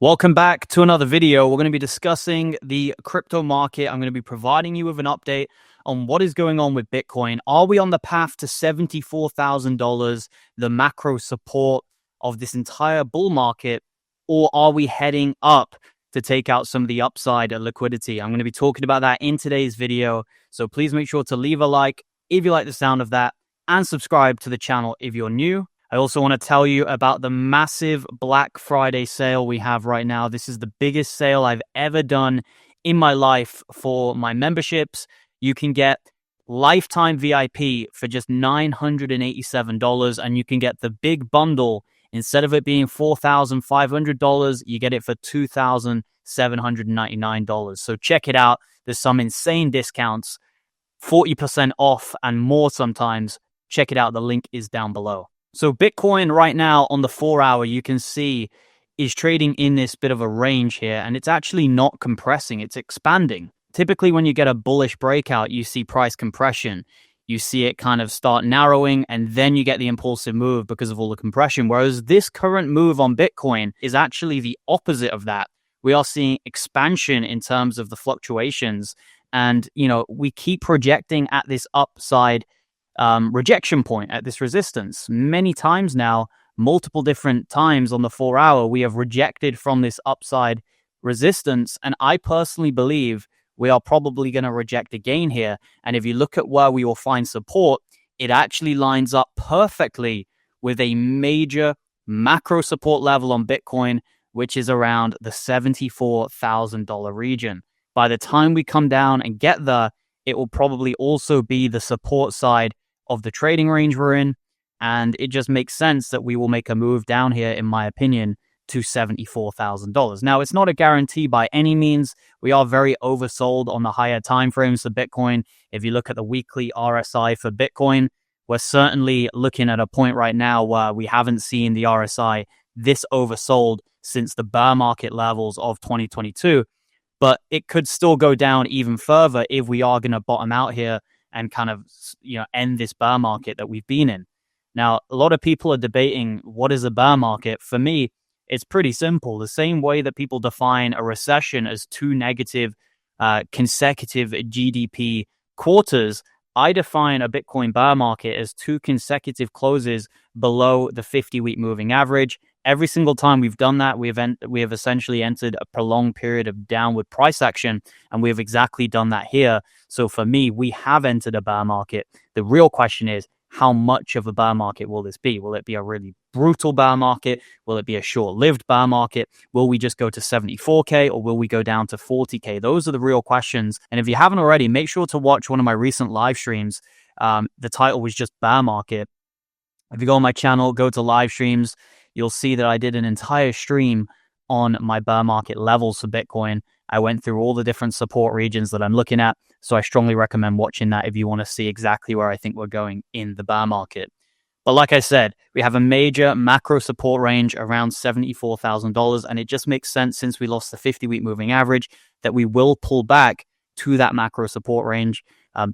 Welcome back to another video. We're going to be discussing the crypto market. I'm going to be providing you with an update on what is going on with Bitcoin. Are we on the path to $74,000, the macro support of this entire bull market, or are we heading up to take out some of the upside liquidity? I'm going to be talking about that in today's video. So please make sure to leave a like if you like the sound of that and subscribe to the channel if you're new. I also want to tell you about the massive Black Friday sale we have right now. This is the biggest sale I've ever done in my life for my memberships. You can get lifetime VIP for just $987, and you can get the big bundle. Instead of it being $4,500, you get it for $2,799. So check it out. There's some insane discounts, 40% off and more sometimes. Check it out. The link is down below. So Bitcoin right now on the 4-hour, you can see, is trading in this bit of a range here, and it's actually not compressing, it's expanding. Typically when you get a bullish breakout, you see price compression. You see it kind of start narrowing, and then you get the impulsive move because of all the compression. Whereas this current move on Bitcoin is actually the opposite of that. We are seeing expansion in terms of the fluctuations, and we keep projecting at this upside rejection point, at this resistance. Many times now, multiple different times on the 4-hour, we have rejected from this upside resistance. And I personally believe we are probably going to reject again here. And if you look at where we will find support, it actually lines up perfectly with a major macro support level on Bitcoin, which is around the $74,000 region. By the time we come down and get there, it will probably also be the support side of the trading range we're in, and it just makes sense that we will make a move down here, in my opinion, to $74,000. Now, it's not a guarantee by any means. We are very oversold on the higher timeframes for Bitcoin. If you look at the weekly RSI for Bitcoin, we're certainly looking at a point right now where we haven't seen the RSI this oversold since the bear market levels of 2022. But it could still go down even further if we are going to bottom out here and kind of, end this bear market that we've been in. Now, a lot of people are debating what is a bear market. For me, it's pretty simple. The same way that people define a recession as 2 negative consecutive GDP quarters, I define a Bitcoin bear market as 2 consecutive closes below the 50-week moving average. Every single time we've done that, we have essentially entered a prolonged period of downward price action, and we have exactly done that here. So for me, we have entered a bear market. The real question is, how much of a bear market will this be? Will it be a really brutal bear market? Will it be a short-lived bear market? Will we just go to 74K, or will we go down to 40K? Those are the real questions. And if you haven't already, make sure to watch one of my recent live streams. The title was just Bear Market. If you go on my channel, go to live streams, you'll see that I did an entire stream on my bear market levels for Bitcoin. I went through all the different support regions that I'm looking at. So I strongly recommend watching that if you want to see exactly where I think we're going in the bear market. But like I said, we have a major macro support range around $74,000. And it just makes sense, since we lost the 50-week moving average, that we will pull back to that macro support range.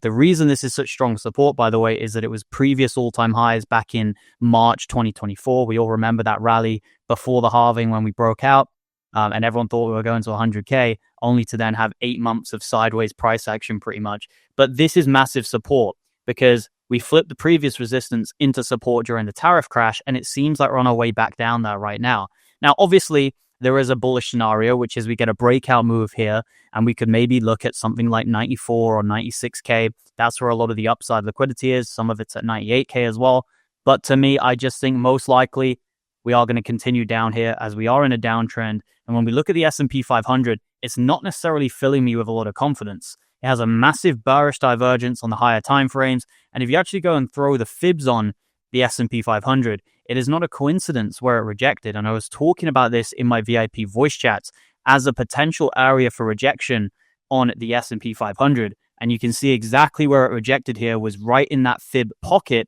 The reason this is such strong support, by the way, is that it was previous all-time highs back in March 2024. We all remember that rally before the halving when we broke out, and everyone thought we were going to 100K, only to then have 8 months of sideways price action pretty much. But this is massive support because we flipped the previous resistance into support during the tariff crash, and it seems like we're on our way back down there right now. Now, obviously, there is a bullish scenario, which is we get a breakout move here, and we could maybe look at something like 94 or 96K. That's where a lot of the upside liquidity is. Some of it's at 98K as well. But to me, I just think most likely we are going to continue down here as we are in a downtrend. And when we look at the S&P 500, it's not necessarily filling me with a lot of confidence. It has a massive bearish divergence on the higher time frames. And if you actually go and throw the fibs on the S&P 500, it is not a coincidence where it rejected. And I was talking about this in my VIP voice chats as a potential area for rejection on the S&P 500. And you can see exactly where it rejected here was right in that fib pocket.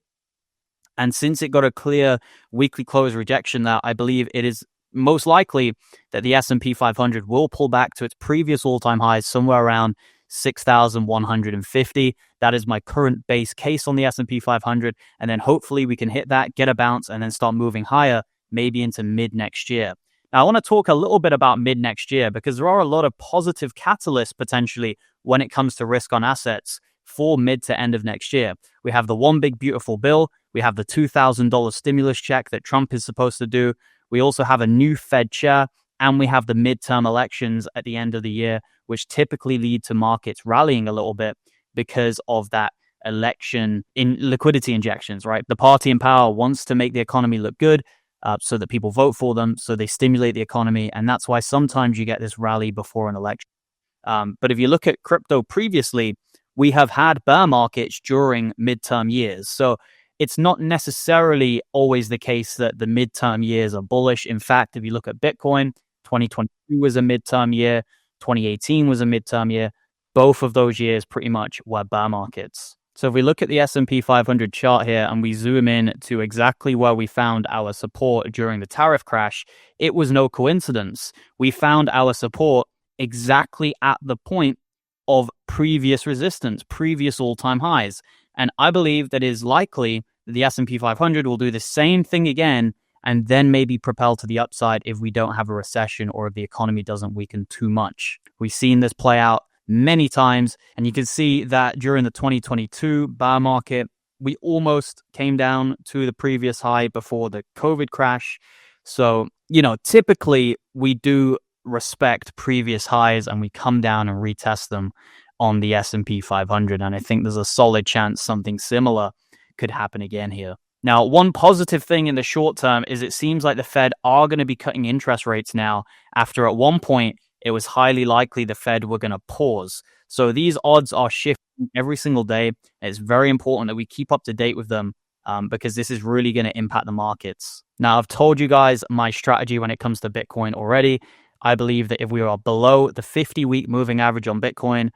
And since it got a clear weekly close rejection there, I believe it is most likely that the S&P 500 will pull back to its previous all-time highs somewhere around 6,150. That is my current base case on the S&P 500. And then hopefully we can hit that, get a bounce, and then start moving higher, maybe into mid next year. Now, I want to talk a little bit about mid next year because there are a lot of positive catalysts potentially when it comes to risk on assets for mid to end of next year. We have the one big beautiful bill. We have the $2,000 stimulus check that Trump is supposed to do. We also have a new Fed chair, and we have the midterm elections at the end of the year, which typically lead to markets rallying a little bit because of that election in liquidity injections, right? The party in power wants to make the economy look good so that people vote for them. So they stimulate the economy. And that's why sometimes you get this rally before an election. But if you look at crypto previously, we have had bear markets during midterm years. So it's not necessarily always the case that the midterm years are bullish. In fact, if you look at Bitcoin, 2022 was a midterm year, 2018 was a midterm year. Both of those years pretty much were bear markets. So if we look at the S&P 500 chart here and we zoom in to exactly where we found our support during the tariff crash, it was no coincidence. We found our support exactly at the point of previous resistance, previous all-time highs. And I believe that it is likely that the S&P 500 will do the same thing again and then maybe propel to the upside if we don't have a recession or if the economy doesn't weaken too much. We've seen this play out many times, and you can see that during the 2022 bear market, we almost came down to the previous high before the COVID crash. So, typically we do respect previous highs and we come down and retest them on the S&P 500. And I think there's a solid chance something similar could happen again here. Now, one positive thing in the short term is it seems like the Fed are going to be cutting interest rates now after at one point it was highly likely the Fed were going to pause. So these odds are shifting every single day. It's very important that we keep up to date with them because this is really going to impact the markets. Now, I've told you guys my strategy when it comes to Bitcoin already. I believe that if we are below the 50-week moving average on Bitcoin,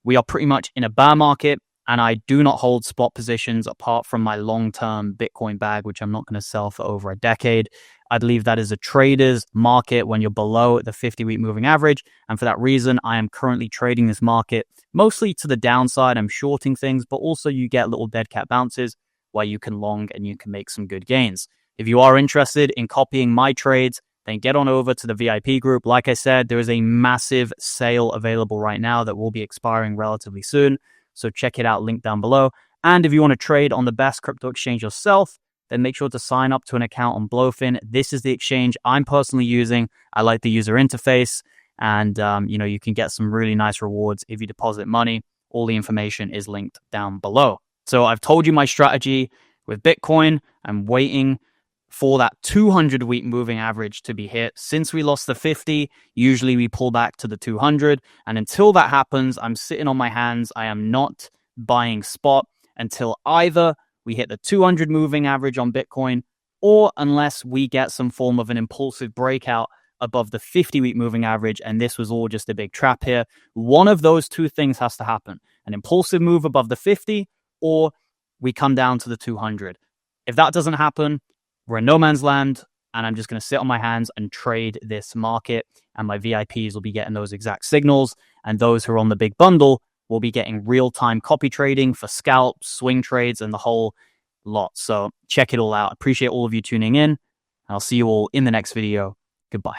we are pretty much in a bear market, and I do not hold spot positions apart from my long-term Bitcoin bag, which I'm not going to sell for over a decade. I believe that is a trader's market when you're below the 50-week moving average. And for that reason, I am currently trading this market mostly to the downside. I'm shorting things, but also you get little dead cat bounces where you can long and you can make some good gains. If you are interested in copying my trades, then get on over to the VIP group. Like I said, there is a massive sale available right now that will be expiring relatively soon. So check it out, link down below. And if you want to trade on the best crypto exchange yourself, then make sure to sign up to an account on Blowfin. This is the exchange I'm personally using. I like the user interface, and you can get some really nice rewards if you deposit money. All the information is linked down below. So I've told you my strategy with Bitcoin. I'm waiting for that 200-week moving average to be hit. Since we lost the 50, usually we pull back to the 200. And until that happens, I'm sitting on my hands. I am not buying spot until either we hit the 200 moving average on Bitcoin, or unless we get some form of an impulsive breakout above the 50-week moving average, and this was all just a big trap here. One of those two things has to happen. An impulsive move above the 50, or we come down to the 200. If that doesn't happen, we're in no man's land, and I'm just going to sit on my hands and trade this market, and my VIPs will be getting those exact signals, and those who are on the big bundle will be getting real-time copy trading for scalps, swing trades, and the whole lot. So check it all out. Appreciate all of you tuning in. I'll see you all in the next video. Goodbye.